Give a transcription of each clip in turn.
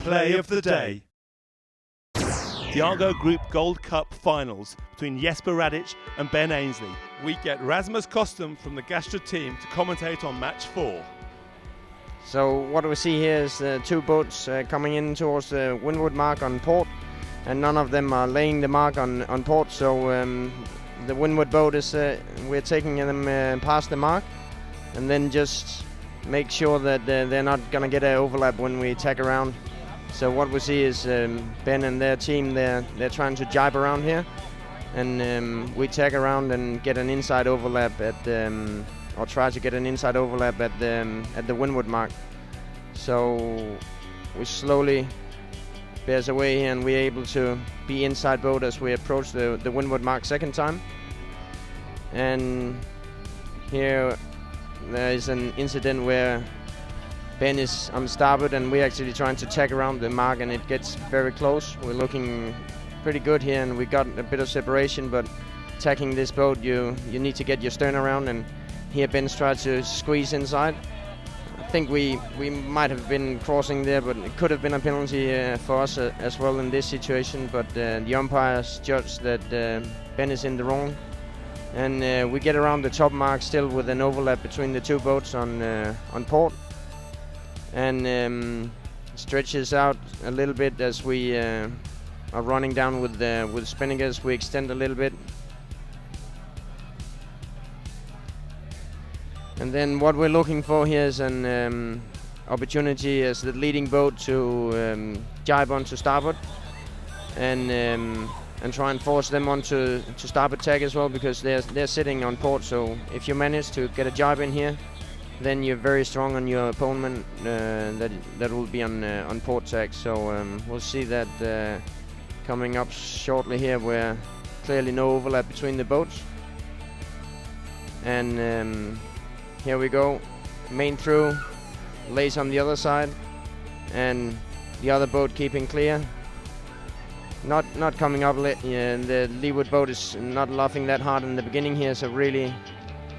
Play of the Day. The Argo Group Gold Cup finals between Jesper Radich and Ben Ainslie. We get Rasmus Kostum from the Gastra team to commentate on match 4. So what we see here is two boats coming in towards the windward mark on port, and none of them are laying the mark on port, so the windward boat is we're taking them past the mark, and then just make sure that they're not gonna get an overlap when we tack around. So what we see is Ben and their team, they're trying to jibe around here, and we tack around and get an inside overlap at or try to get an inside overlap at the windward mark. So we slowly bears away here, and we're able to be inside boat as we approach the windward mark second time. And here there is an incident where Ben is on starboard and we're actually trying to tack around the mark, and it gets very close. We're looking pretty good here, and we got a bit of separation, but tacking this boat you need to get your stern around, and here Ben's tried to squeeze inside. I think we might have been crossing there, but it could have been a penalty for us as well in this situation, but the umpires judged that Ben is in the wrong. And we get around the top mark still with an overlap between the two boats on port, and stretches out a little bit as we are running down with spinnakers. We extend a little bit, and then what we're looking for here is an opportunity as the leading boat to jibe onto starboard and try and force them onto starboard tack as well, because they're sitting on port. So if you manage to get a jibe in here, then you're very strong on your opponent that will be on port tack. So we'll see that coming up shortly here, where clearly no overlap between the boats. And here we go, main through, lays on the other side, and the other boat keeping clear. Not coming up late. The leeward boat is not luffing that hard in the beginning here, so really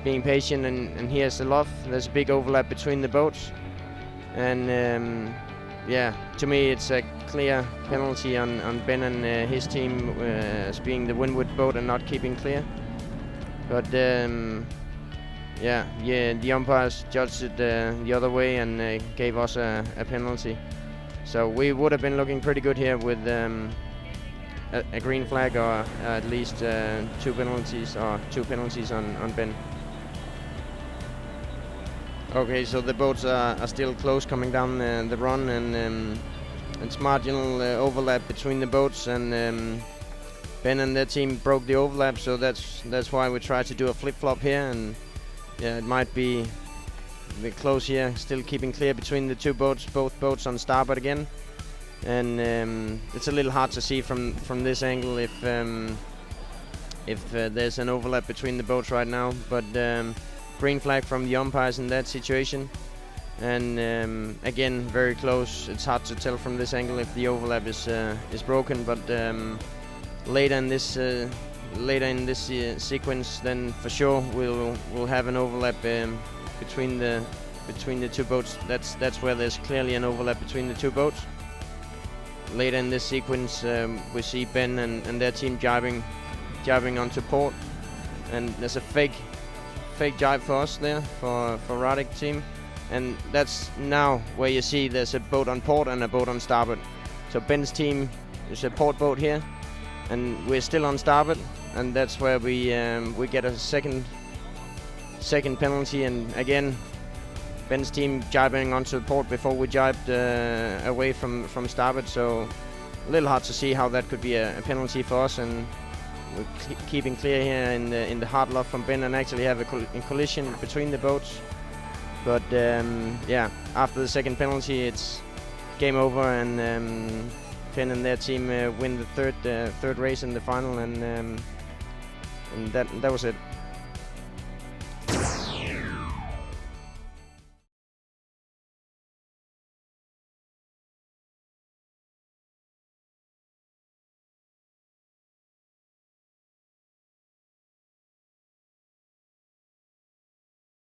being patient, and here's the luff. There's a big overlap between the boats, and yeah, to me it's a clear penalty on Ben and his team as being the windward boat and not keeping clear. But yeah, the umpires judged it the other way and gave us a penalty. So we would have been looking pretty good here with a green flag, or at least two penalties on Ben. Okay, so the boats are still close coming down the run, and it's marginal overlap between the boats, and Ben and their team broke the overlap, so that's why we tried to do a flip-flop here, and yeah, it might be a bit close here, still keeping clear between the two boats, both boats on starboard again. And it's a little hard to see from this angle if there's an overlap between the boats right now, but green flag from the umpires in that situation. And again, very close. It's hard to tell from this angle if the overlap is broken, but later in this sequence, then for sure we'll have an overlap between the two boats. That's where there's clearly an overlap between the two boats. Later in this sequence, we see Ben and their team jibing onto port, and there's a fake jibe for us there for Radich team, and that's now where you see there's a boat on port and a boat on starboard. So Ben's team is a port boat here, and we're still on starboard, and that's where we get a second penalty, and again Ben's team jibing onto the port before we jibed away from starboard, so a little hard to see how that could be a penalty for us, and we're keeping clear here in the hard luff from Ben, and actually have a collision between the boats. But yeah, after the second penalty, it's game over, and Ben and their team win the third race in the final, and that was it.